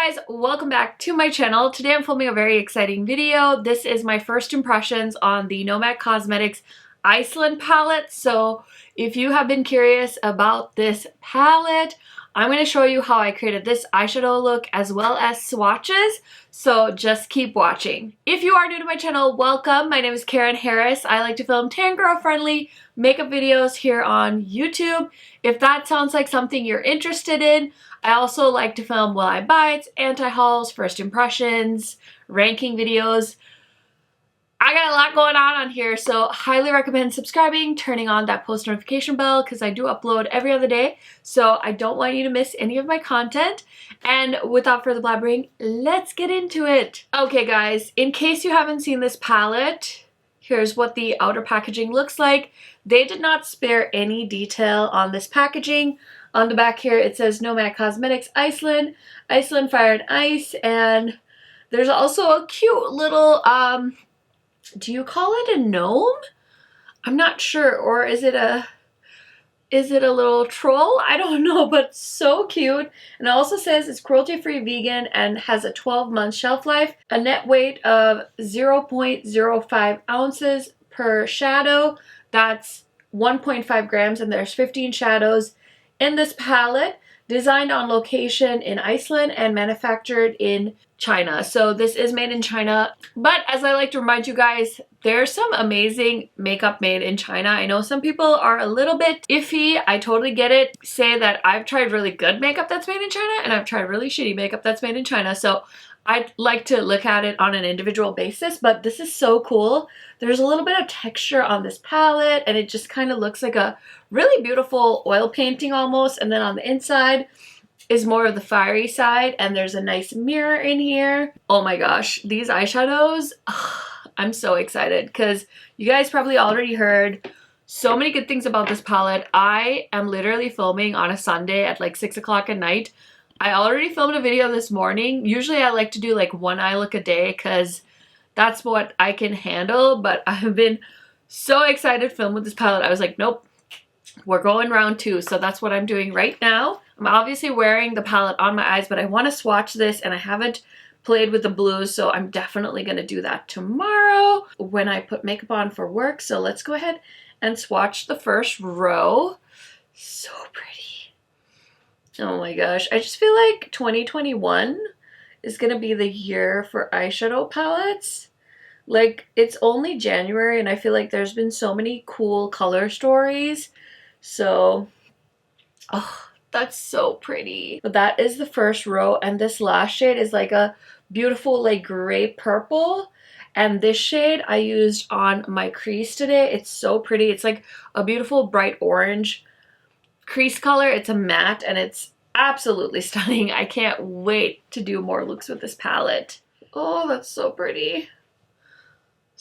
Hey guys, welcome back to my channel. Today I'm filming a very exciting video. This is my first impressions on the Nomad Cosmetics Iceland palette. So if you have been curious about this palette, I'm going to show you how I created this eyeshadow look as well as swatches. So just keep watching. If you are new to my channel, welcome. My name is Karen Harris. I like to film tan girl friendly makeup videos here on YouTube. If that sounds like something you're interested in, I also like to film will I buys, anti-hauls, first impressions, ranking videos. I got a lot going on here, so highly recommend subscribing, turning on that post notification bell because I do upload every other day, so I don't want you to miss any of my content. And without further blabbering, let's get into it. Okay guys, in case you haven't seen this palette, here's what the outer packaging looks like. They did not spare any detail on this packaging. On the back here it says Nomad Cosmetics Iceland, Iceland Fire and Ice, and there's also a cute little, do you call it a gnome? I'm not sure, or is it a little troll? I don't know, but so cute. And it also says it's cruelty-free vegan and has a 12-month shelf life, a net weight of 0.05 ounces per shadow. That's 1.5 grams, and there's 15 shadows in this palette, designed on location in Iceland and manufactured in China. So this is made in China, but as I like to remind you guys, there's some amazing makeup made in China. I know some people are a little bit iffy. I totally get it. Say that I've tried really good makeup that's made in China and I've tried really shitty makeup that's made in China. So I'd like to look at it on an individual basis, but this is so cool. There's a little bit of texture on this palette and it just kind of looks like a really beautiful oil painting almost. And then on the inside is more of the fiery side, and there's a nice mirror in here. Oh my gosh, these eyeshadows, I'm so excited because you guys probably already heard so many good things about this palette. I am literally filming on a Sunday at like 6 o'clock at night. I already filmed a video this morning. Usually I like to do like one eye look a day because that's what I can handle, but I've been so excited to film with this palette. I was like, nope, we're going round two. So that's what I'm doing right now. I'm obviously wearing the palette on my eyes, but I want to swatch this and I haven't played with the blues, so I'm definitely going to do that tomorrow when I put makeup on for work. So let's go ahead and swatch the first row. So pretty. Oh my gosh. I just feel like 2021 is going to be the year for eyeshadow palettes. Like, it's only January and I feel like there's been so many cool color stories. So, oh, that's so pretty. But that is the first row, and this last shade is like a beautiful like gray purple, and this shade I used on my crease today. It's so pretty. It's like a beautiful bright orange crease color. It's a matte and it's absolutely stunning. I can't wait to do more looks with this palette. Oh, that's so pretty.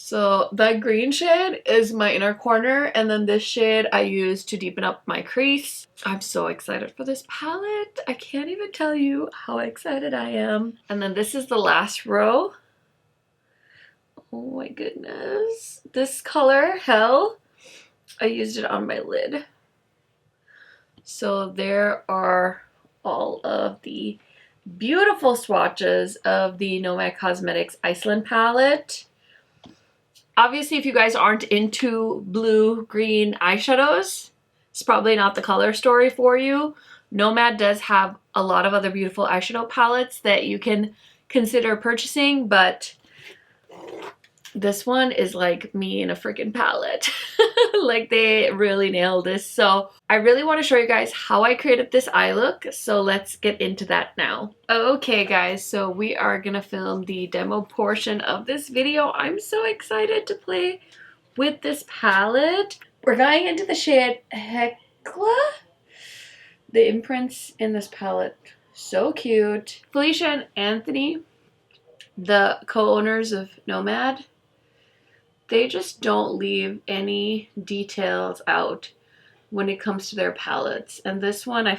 So that green shade is my inner corner, and then this shade I use to deepen up my crease. I'm so excited for this palette. I can't even tell you how excited I am. And then this is the last row. Oh my goodness. This color, Hell, I used it on my lid. So there are all of the beautiful swatches of the Nomad Cosmetics Iceland palette. Obviously, if you guys aren't into blue, green eyeshadows, it's probably not the color story for you. Nomad does have a lot of other beautiful eyeshadow palettes that you can consider purchasing, but this one is like me in a freaking palette. Like, they really nailed this. So I really want to show you guys how I created this eye look. So let's get into that now. Okay guys, so we are gonna film the demo portion of this video. I'm so excited to play with this palette. We're going into the shade Hecla. The imprints in this palette, so cute. Felicia and Anthony, the co-owners of Nomad, they just don't leave any details out when it comes to their palettes. And this one, I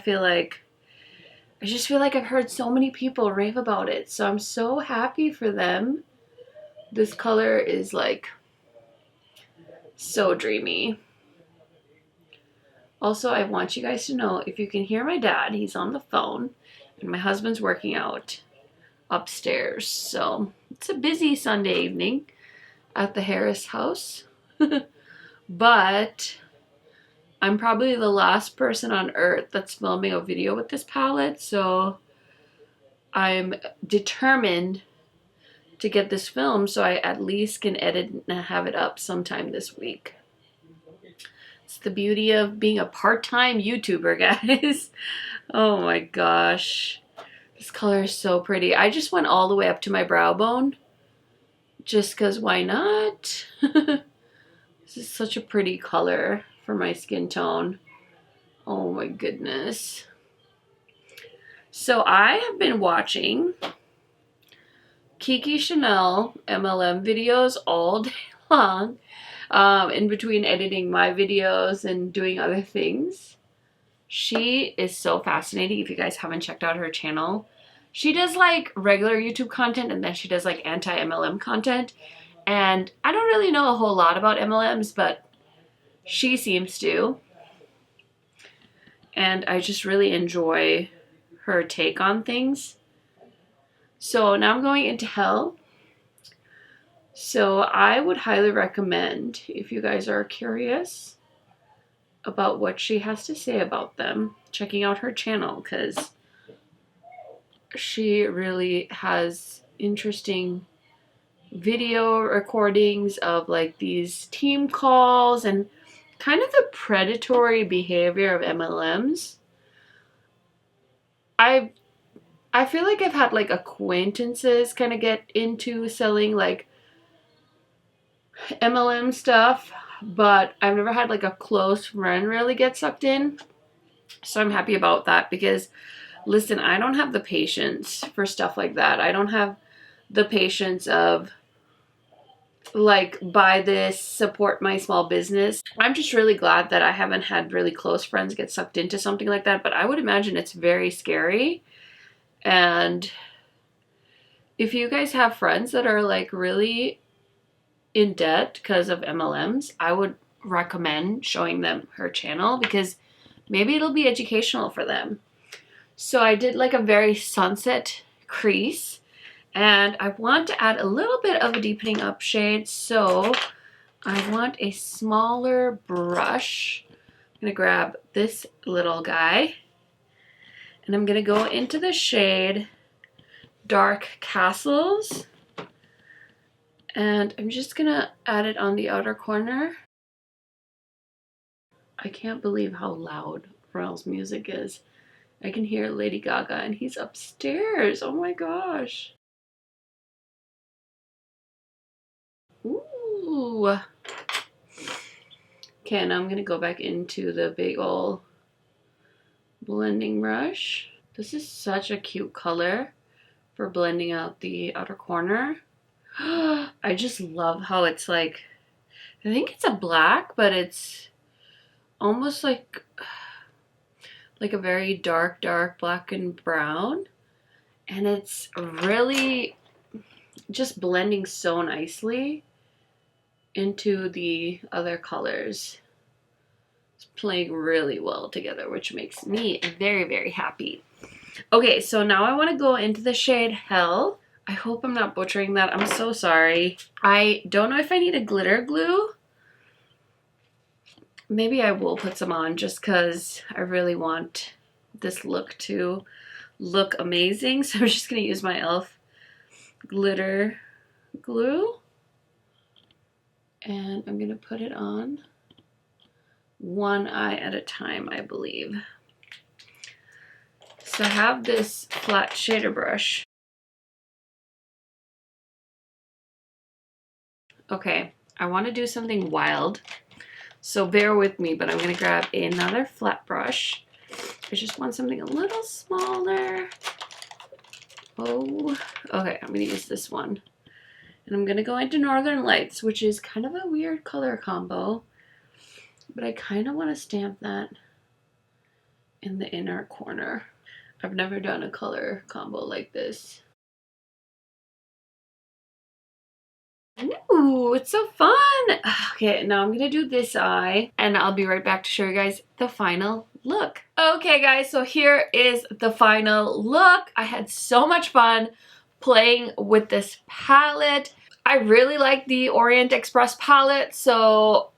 just feel like I've heard so many people rave about it. So I'm so happy for them. This color is like so dreamy. Also, I want you guys to know, if you can hear my dad, he's on the phone, and my husband's working out. upstairs. So it's a busy Sunday evening at the Harris house. But I'm probably the last person on earth that's filming a video with this palette, so I'm determined to get this filmed so I at least can edit and have it up sometime this week. It's the beauty of being a part-time YouTuber, guys. Oh my gosh. This color is so pretty. I just went all the way up to my brow bone just because why not? This is such a pretty color for my skin tone. Oh my goodness. So I have been watching Kiki Chanel MLM videos all day long, in between editing my videos and doing other things. She is so fascinating. If you guys haven't checked out her channel, she does like regular YouTube content and then she does like anti-MLM content. And I don't really know a whole lot about MLMs, but she seems to. And I just really enjoy her take on things. So now I'm going into Hell. So I would highly recommend, if you guys are curious about what she has to say about them, checking out her channel, because she really has interesting video recordings of like these team calls and kind of the predatory behavior of MLMs. I feel like I've had like acquaintances kind of get into selling like MLM stuff, but I've never had like a close friend really get sucked in. So I'm happy about that because, listen, I don't have the patience for stuff like that. I don't have the patience of like, buy this, support my small business. I'm just really glad that I haven't had really close friends get sucked into something like that, but I would imagine it's very scary. And if you guys have friends that are like really in debt because of MLMs, I would recommend showing them her channel because maybe it'll be educational for them. So I did like a very sunset crease and I want to add a little bit of a deepening up shade. So I want a smaller brush. I'm gonna grab this little guy and I'm gonna go into the shade Dark Castles. And I'm just gonna add it on the outer corner. I can't believe how loud Pharrell's music is. I can hear Lady Gaga and he's upstairs. Oh my gosh. Ooh. Okay, now I'm gonna go back into the big ol' blending brush. This is such a cute color for blending out the outer corner. I just love how it's like, I think it's a black, but it's almost like a very dark black and brown. And it's really just blending so nicely into the other colors. It's playing really well together, which makes me very, very happy. Okay, so now I want to go into the shade Hell. I hope I'm not butchering that. I'm so sorry. I don't know if I need a glitter glue. Maybe I will put some on just because I really want this look to look amazing. So I'm just going to use my e.l.f. glitter glue. And I'm going to put it on one eye at a time, I believe. So I have this flat shader brush. Okay, I want to do something wild, so bear with me, but I'm going to grab another flat brush. I just want something a little smaller. Oh, okay, I'm going to use this one. And I'm going to go into Northern Lights, which is kind of a weird color combo, but I kind of want to stamp that in the inner corner. I've never done a color combo like this. Ooh, it's so fun. Okay, now I'm gonna do this eye and I'll be right back to show you guys the final look. Okay guys, so here is the final look. I had so much fun playing with this palette. I really like the Orient Express palette, so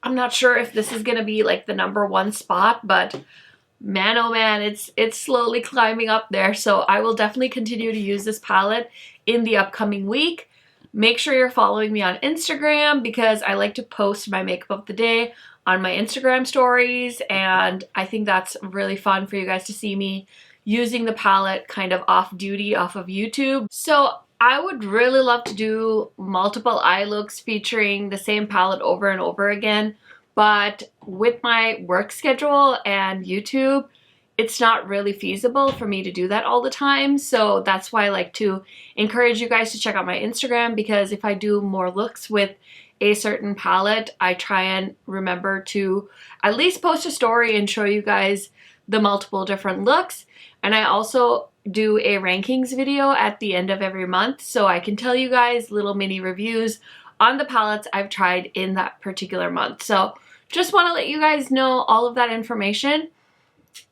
I'm not sure if this is gonna be like the #1 spot, but man oh man, it's slowly climbing up there. So I will definitely continue to use this palette in the upcoming week. Make sure you're following me on Instagram because I like to post my makeup of the day on my Instagram stories, and I think that's really fun for you guys to see me using the palette kind of off duty off of YouTube. So I would really love to do multiple eye looks featuring the same palette over and over again, but with my work schedule and YouTube, it's not really feasible for me to do that all the time. So that's why I like to encourage you guys to check out my Instagram, because if I do more looks with a certain palette, I try and remember to at least post a story and show you guys the multiple different looks. And I also do a rankings video at the end of every month, so I can tell you guys little mini reviews on the palettes I've tried in that particular month. So just want to let you guys know all of that information.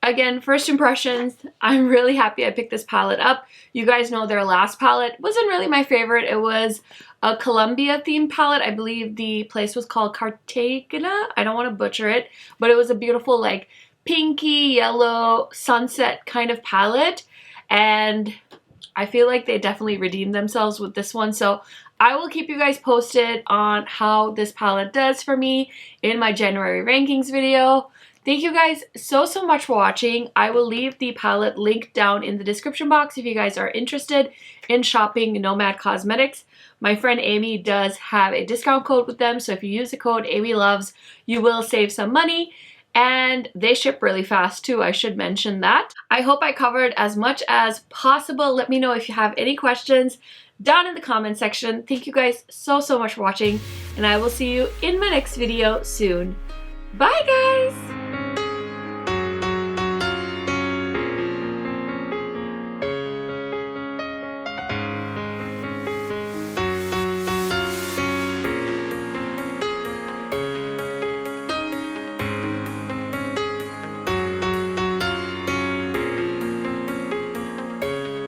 Again, first impressions, I'm really happy I picked this palette up. You guys know their last palette wasn't really my favorite. It was a Columbia themed palette. I believe the place was called Cartagena. I don't want to butcher it, but it was a beautiful like pinky yellow sunset kind of palette, and I feel like they definitely redeemed themselves with this one. So I will keep you guys posted on how this palette does for me in my January rankings video. Thank you guys so much for watching. I will leave the palette link down in the description box if you guys are interested in shopping Nomad Cosmetics. My friend Amy does have a discount code with them, so if you use the code AmyLoves, you will save some money. And they ship really fast too, I should mention that. I hope I covered as much as possible. Let me know if you have any questions down in the comment section. Thank you guys so much for watching, and I will see you in my next video soon. Bye guys!